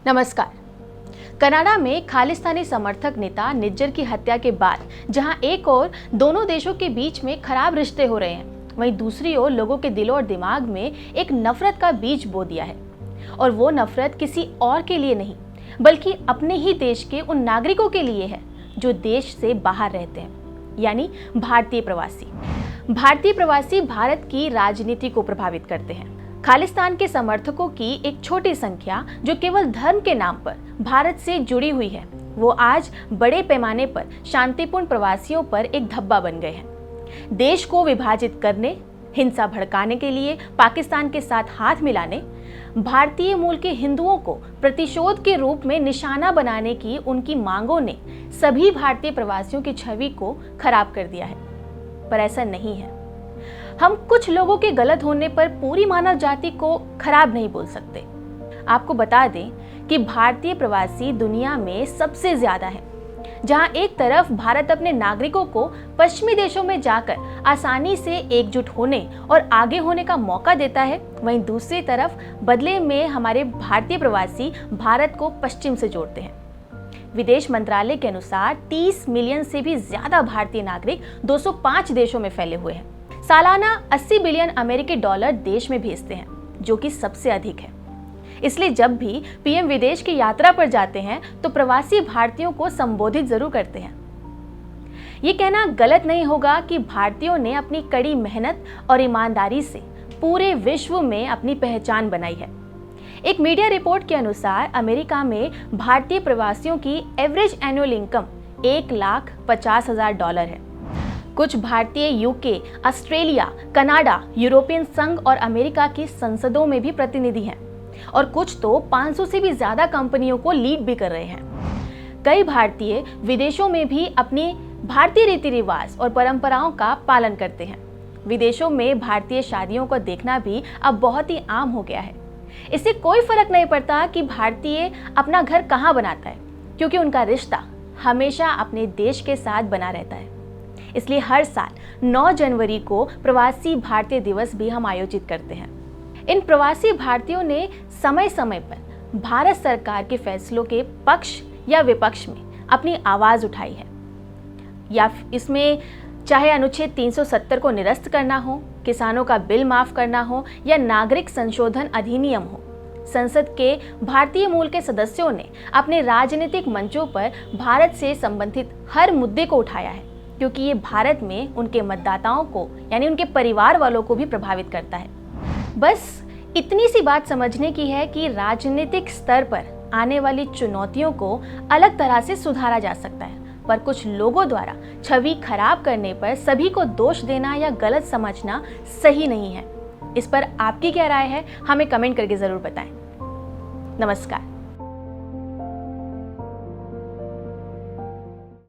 नमस्कार। कनाडा में खालिस्तानी समर्थक नेता निज्जर की हत्या के बाद जहां एक ओर दोनों देशों के बीच में खराब रिश्ते हो रहे हैं, वहीं दूसरी ओर लोगों के दिलों और दिमाग में एक नफरत का बीज बो दिया है। और वो नफरत किसी और के लिए नहीं, बल्कि अपने ही देश के उन नागरिकों के लिए है जो देश से बाहर रहते हैं, यानी भारतीय प्रवासी। भारतीय प्रवासी भारत की राजनीति को प्रभावित करते हैं। खालिस्तान के समर्थकों की एक छोटी संख्या जो केवल धर्म के नाम पर भारत से जुड़ी हुई है, वो आज बड़े पैमाने पर शांतिपूर्ण प्रवासियों पर एक धब्बा बन गए हैं। देश को विभाजित करने, हिंसा भड़काने के लिए पाकिस्तान के साथ हाथ मिलाने, भारतीय मूल के हिंदुओं को प्रतिशोध के रूप में निशाना बनाने की उनकी मांगों ने सभी भारतीय प्रवासियों की छवि को खराब कर दिया है। पर ऐसा नहीं है। हम कुछ लोगों के गलत होने पर पूरी मानव जाति को खराब नहीं बोल सकते। आपको बता दें कि भारतीय प्रवासी दुनिया में सबसे ज्यादा है। जहां एक तरफ भारत अपने नागरिकों को पश्चिमी देशों में जाकर आसानी से एकजुट होने और आगे होने का मौका देता है, वहीं दूसरी तरफ बदले में हमारे भारतीय प्रवासी भारत को पश्चिम से जोड़ते हैं। विदेश मंत्रालय के अनुसार 30 मिलियन से भी ज्यादा भारतीय नागरिक 205 देशों में फैले हुए हैं। सालाना 80 बिलियन अमेरिकी डॉलर देश में भेजते हैं, जो कि सबसे अधिक है। इसलिए जब भी पीएम विदेश की यात्रा पर जाते हैं तो प्रवासी भारतीयों को संबोधित जरूर करते हैं। ये कहना गलत नहीं होगा कि भारतीयों ने अपनी कड़ी मेहनत और ईमानदारी से पूरे विश्व में अपनी पहचान बनाई है। एक मीडिया रिपोर्ट के अनुसार अमेरिका में भारतीय प्रवासियों की एवरेज एनुअल इनकम $1,50,000 है। कुछ भारतीय यूके, ऑस्ट्रेलिया, कनाडा, यूरोपियन संघ और अमेरिका की संसदों में भी प्रतिनिधि हैं और कुछ तो 500 से भी ज्यादा कंपनियों को लीड भी कर रहे हैं। कई भारतीय विदेशों में भी अपनी भारतीय रीति रिवाज और परंपराओं का पालन करते हैं। विदेशों में भारतीय शादियों को देखना भी अब बहुत ही आम हो गया है। इससे कोई फर्क नहीं पड़ता कि भारतीय अपना घर कहाँ बनाता है, क्योंकि उनका रिश्ता हमेशा अपने देश के साथ बना रहता है। इसलिए हर साल 9 जनवरी को प्रवासी भारतीय दिवस भी हम आयोजित करते हैं। इन प्रवासी भारतीयों ने समय समय पर भारत सरकार के फैसलों के पक्ष या विपक्ष में अपनी आवाज उठाई है, या इसमें चाहे अनुच्छेद 370 को निरस्त करना हो, किसानों का बिल माफ करना हो या नागरिक संशोधन अधिनियम हो। संसद के भारतीय मूल के सदस्यों ने अपने राजनीतिक मंचों पर भारत से संबंधित हर मुद्दे को उठाया है, क्योंकि ये भारत में उनके मतदाताओं को यानी उनके परिवार वालों को भी प्रभावित करता है। बस इतनी सी बात समझने की है कि राजनीतिक स्तर पर आने वाली चुनौतियों को अलग तरह से सुधारा जा सकता है, पर कुछ लोगों द्वारा छवि खराब करने पर सभी को दोष देना या गलत समझना सही नहीं है। इस पर आपकी क्या राय है, हमें कमेंट करके जरूर बताएं। नमस्कार।